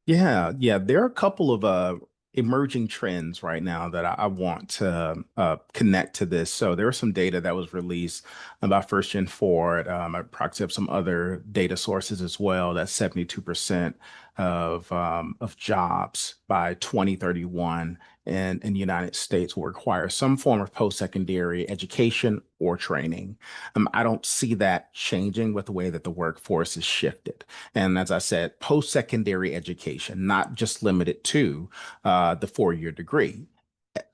Yeah. There are a couple of emerging trends right now that I want to connect to this. So there was some data that was released about First Gen Forward. I proxy up some other data sources as well. That 72% of jobs by 2031 in the United States will require some form of post-secondary education or training. I don't see that changing with the way that the workforce is shifted. And as I said, post-secondary education, not just limited to the four-year degree.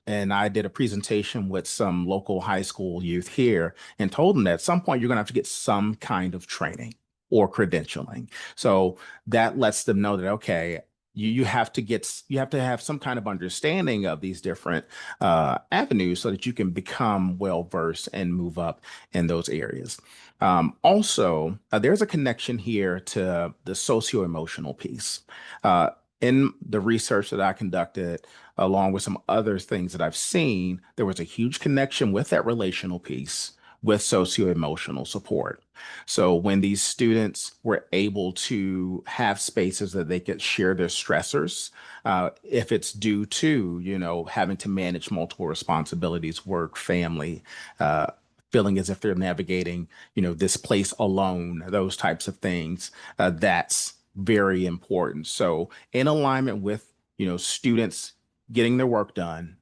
And I did a presentation with some local high school youth here and told them that at some point you're going to have to get some kind of training or credentialing. So that lets them know that, okay, you have to have some kind of understanding of these different avenues so that you can become well versed and move up in those areas. Also, there's a connection here to the socio-emotional piece. In the research that I conducted, along with some other things that I've seen, there was a huge connection with that relational piece with socio-emotional support. So when these students were able to have spaces that they could share their stressors, if it's due to, having to manage multiple responsibilities, work, family, feeling as if they're navigating, this place alone, those types of things, that's very important. So in alignment with, students getting their work done,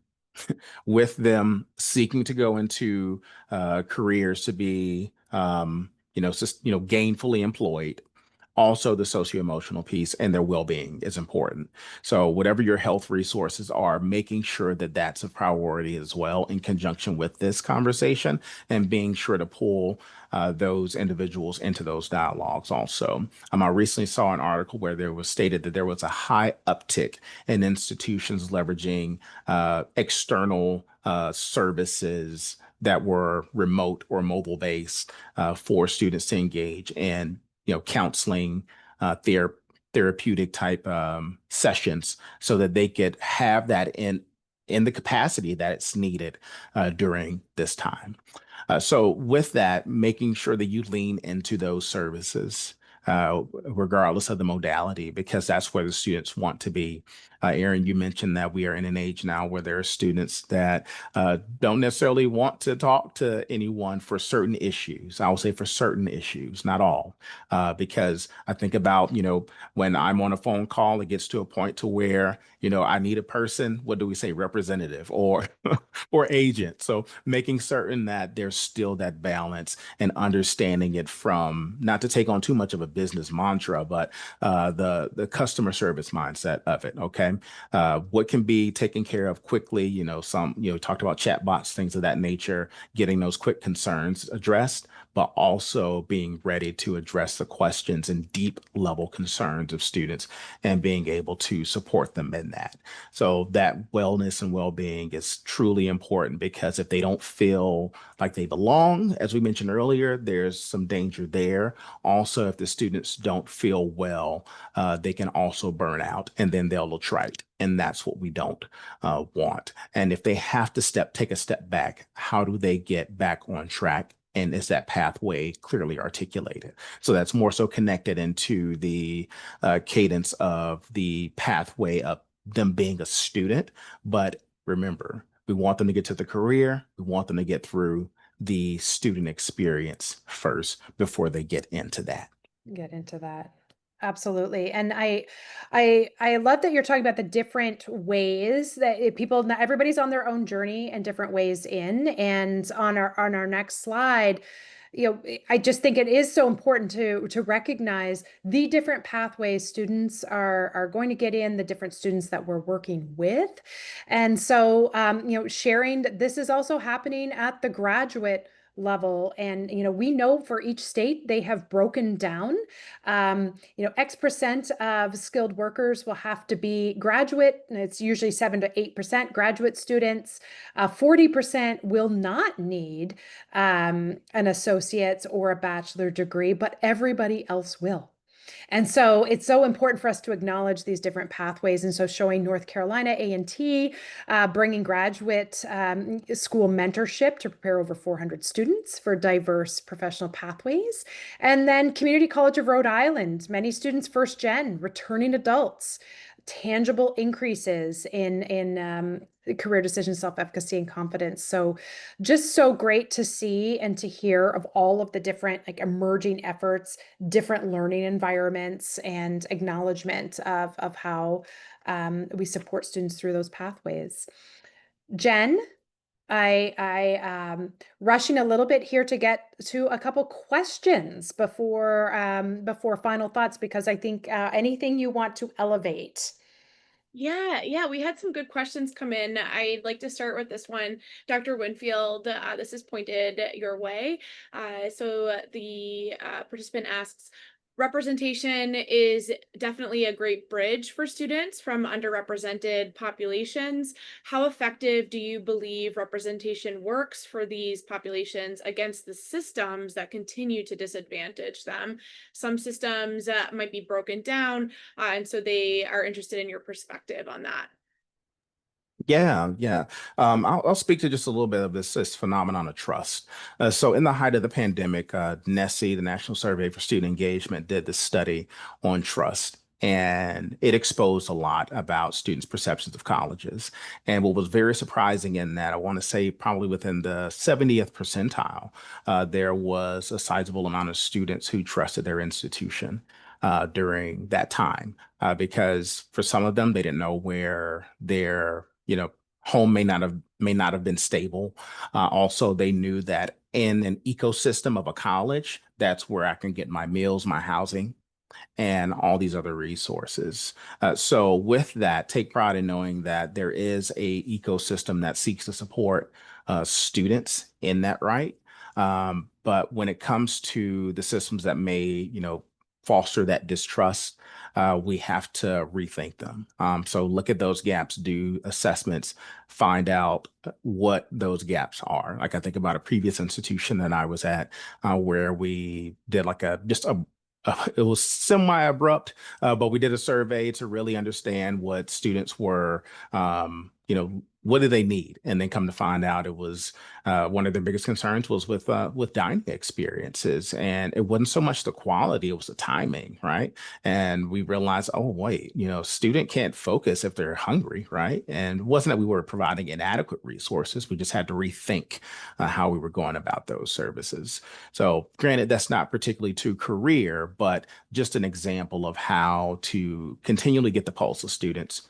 with them seeking to go into careers to be, gainfully employed. Also, the socio-emotional piece and their well-being is important. So whatever your health resources are, making sure that that's a priority as well in conjunction with this conversation, and being sure to pull those individuals into those dialogues also. I recently saw an article where there was stated that there was a high uptick in institutions leveraging external services that were remote or mobile based for students to engage in, counseling, therapeutic type sessions, so that they could have that in the capacity that it's needed during this time. So with that, making sure that you lean into those services, regardless of the modality, because that's where the students want to be. Aaron, you mentioned that we are in an age now where there are students that don't necessarily want to talk to anyone for certain issues. I will say for certain issues, not all, because I think about, when I'm on a phone call, it gets to a point to where, I need a person, what do we say, representative or or agent. So making certain that there's still that balance and understanding it from not to take on too much of a business mantra, but the customer service mindset of it. Okay, what can be taken care of quickly? Some talked about chatbots, things of that nature, getting those quick concerns addressed, but also being ready to address the questions and deep level concerns of students and being able to support them in that. So that wellness and well-being is truly important because if they don't feel like they belong, as we mentioned earlier, there's some danger there. Also, if the students don't feel well, they can also burn out and then they'll attrite. And that's what we don't want. And if they have to take a step back, how do they get back on track? And is that pathway clearly articulated? So that's more so connected into the cadence of the pathway of them being a student. But remember, we want them to get to the career. We want them to get through the student experience first before they get into that. Get into that. Absolutely. And I love that you're talking about the different ways that people, not everybody's on their own journey and different ways in. And on our next slide, I just think it is so important to recognize the different pathways students are going to get in, the different students that we're working with. And so sharing that this is also happening at the graduate level. And we know for each state they have broken down X% of skilled workers will have to be graduate, and it's usually 7 to 8% graduate students. 40% will not need an associate's or a bachelor degree, but everybody else will. And so it's so important for us to acknowledge these different pathways. And so showing North Carolina A&T, bringing graduate school mentorship to prepare over 400 students for diverse professional pathways. And then Community College of Rhode Island, many students first gen, returning adults, tangible increases in career decision, self-efficacy, and confidence. So just so great to see and to hear of all of the different emerging efforts, different learning environments, and acknowledgement of how we support students through those pathways. Jen, I rushing a little bit here to get to a couple questions before final thoughts, because I think anything you want to elevate. Yeah, we had some good questions come in. I'd like to start with this one. Dr. Winfield, this is pointed your way. So the participant asks, representation is definitely a great bridge for students from underrepresented populations. How effective do you believe representation works for these populations against the systems that continue to disadvantage them? Some systems might be broken down, and so they are interested in your perspective on that. Yeah. I'll speak to just a little bit of this phenomenon of trust. So, in the height of the pandemic, NSSE, the National Survey for Student Engagement, did this study on trust. And it exposed a lot about students' perceptions of colleges. And what was very surprising in that, I want to say probably within the 70th percentile, there was a sizable amount of students who trusted their institution during that time, because for some of them, they didn't know where their home may not have been stable. Also, they knew that in an ecosystem of a college, that's where I can get my meals, my housing, and all these other resources. So with that, take pride in knowing that there is a ecosystem that seeks to support students in that right. But when it comes to the systems that may, foster that distrust, we have to rethink them. So look at those gaps, do assessments, find out what those gaps are. Like I think about a previous institution that I was at, where we did it was semi-abrupt, but we did a survey to really understand what students were, what do they need? And then come to find out it was one of their biggest concerns was with dining experiences. And it wasn't so much the quality, it was the timing, right? And we realized, oh, wait, student can't focus if they're hungry, right? And it wasn't that we were providing inadequate resources. We just had to rethink how we were going about those services. So granted, that's not particularly to career, but just an example of how to continually get the pulse of students,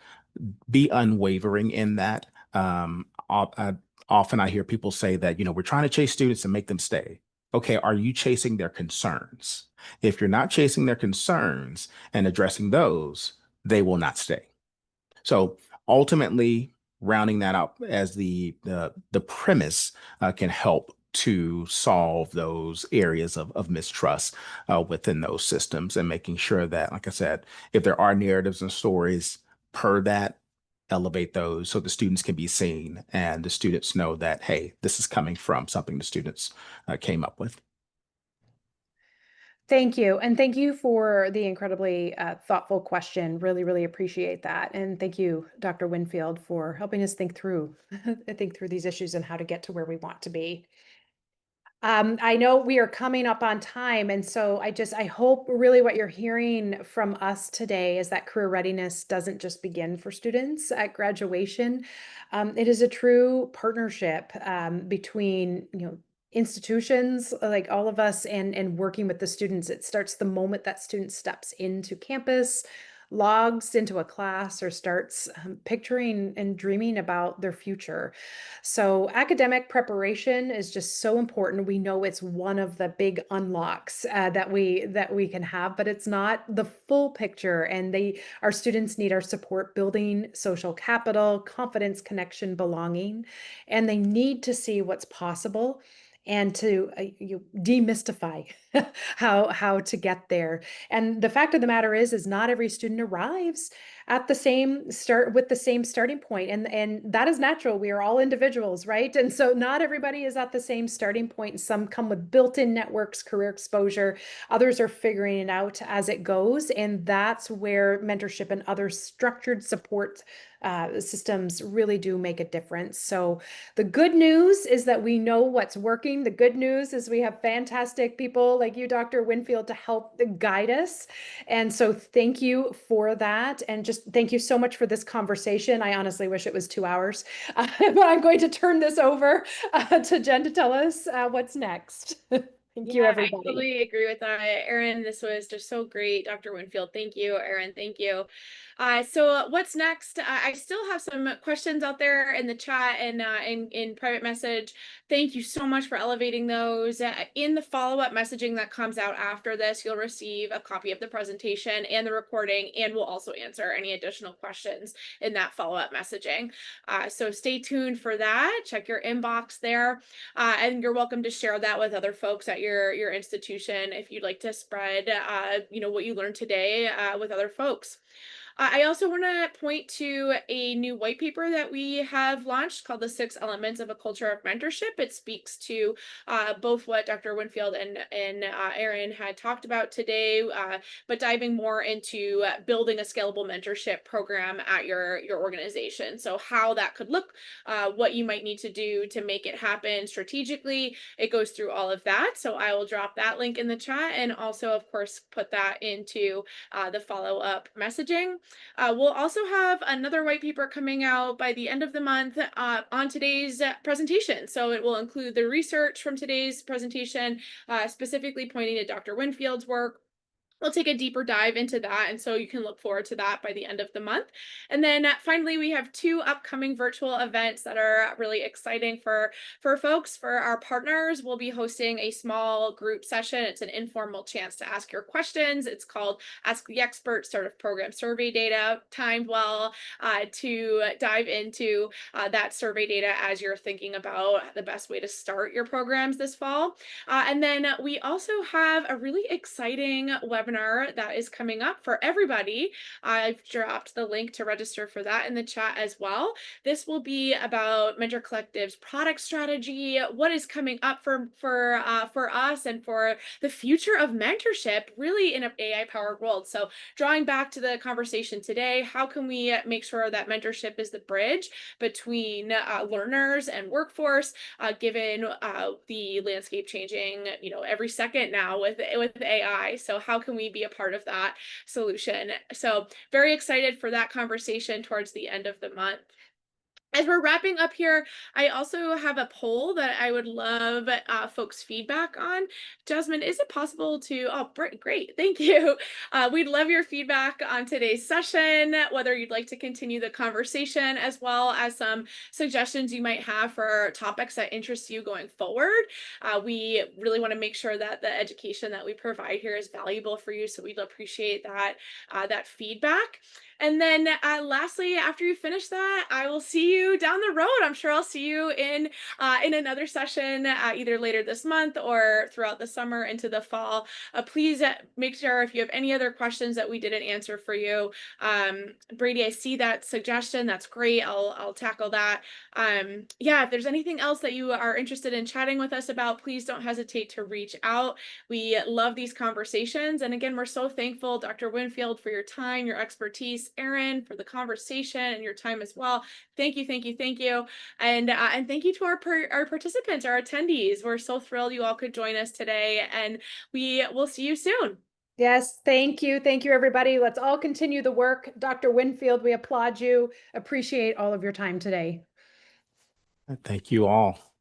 be unwavering in that. Often I hear people say that, we're trying to chase students and make them stay. Okay, are you chasing their concerns? If you're not chasing their concerns and addressing those, they will not stay. So ultimately, rounding that up as the premise can help to solve those areas of mistrust within those systems, and making sure that, like I said, if there are narratives and stories per that, elevate those so the students can be seen and the students know that, hey, this is coming from something the students came up with. Thank you. And thank you for the incredibly thoughtful question. Really, really appreciate that. And thank you, Dr. Winfield, for helping us think through think through these issues and how to get to where we want to be. I know we are coming up on time, and so I hope really what you're hearing from us today is that career readiness doesn't just begin for students at graduation. It is a true partnership between institutions like all of us and working with the students. It starts the moment that student steps into campus, logs into a class, or starts picturing and dreaming about their future. So academic preparation is just so important. We know it's one of the big unlocks that we can have, but it's not the full picture. And our students need our support building social capital, confidence, connection, belonging, and they need to see what's possible and to you demystify how to get there. And the fact of the matter is not every student arrives at the same start with the same starting point, and that is natural. We are all individuals, right? And so not everybody is at the same starting point. Some come with built-in networks, career exposure. Others are figuring it out as it goes, and that's where mentorship and other structured support systems really do make a difference. So the good news is that we know what's working. The good news is we have fantastic people like you, Dr. Winfield, to help guide us. And so thank you for that. And just thank you so much for this conversation. I honestly wish it was 2 hours, but I'm going to turn this over to Jen to tell us what's next. Thank you, Yeah, I everybody. totally agree with that, Erin. This was just so great, Dr. Winfield. Thank you, Erin. Thank you. So what's next? I still have some questions out there in the chat and in private message. Thank you so much for elevating those. In the follow-up messaging that comes out after this, you'll receive a copy of the presentation and the recording, and we'll also answer any additional questions in that follow-up messaging. So stay tuned for that. Check your inbox there. And you're welcome to share that with other folks at your institution if you'd like to spread what you learned today with other folks. I also want to point to a new white paper that we have launched called The 6 Elements of a Culture of Mentorship. It speaks to both what Dr. Winfield and Erin had talked about today, but diving more into building a scalable mentorship program at your organization. So how that could look, what you might need to do to make it happen strategically. It goes through all of that. So I will drop that link in the chat, and also, of course, put that into the follow-up messaging. We'll also have another white paper coming out by the end of the month on today's presentation. So it will include the research from today's presentation, specifically pointing to Dr. Winfield's work. We'll take a deeper dive into that, and so you can look forward to that by the end of the month. And then finally, we have 2 upcoming virtual events that are really exciting for folks. For our partners, we'll be hosting a small group session. It's an informal chance to ask your questions. It's called Ask the Expert Start of Program Survey Data, timed well to dive into that survey data as you're thinking about the best way to start your programs this fall. And then we also have a really exciting webinar webinar that is coming up for everybody. I've dropped the link to register for that in the chat as well. This will be about Mentor Collective's product strategy, what is coming up for us and for the future of mentorship, really in an AI-powered world. So drawing back to the conversation today, how can we make sure that mentorship is the bridge between learners and workforce, given the landscape changing, every second now with AI. So how can we be a part of that solution? So very excited for that conversation towards the end of the month. As we're wrapping up here, I also have a poll that I would love folks' feedback on. Jasmine, is it possible to, oh, great, thank you. We'd love your feedback on today's session, whether you'd like to continue the conversation, as well as some suggestions you might have for topics that interest you going forward. We really want to make sure that the education that we provide here is valuable for you, so we'd appreciate that feedback. And then lastly, after you finish that, I will see you down the road. I'm sure I'll see you in another session either later this month or throughout the summer into the fall. Please make sure if you have any other questions that we didn't answer for you. Brady, I see that suggestion. That's great. I'll tackle that. Yeah, if there's anything else that you are interested in chatting with us about, please don't hesitate to reach out. We love these conversations. And again, we're so thankful, Dr. Winfield, for your time, your expertise, Erin, for the conversation and your time as well. Thank you, thank you, thank you. And thank you to our participants, our attendees. We're so thrilled you all could join us today, and we will see you soon. Yes, thank you. Thank you, everybody. Let's all continue the work. Dr. Winfield, we applaud you. Appreciate all of your time today. Thank you all.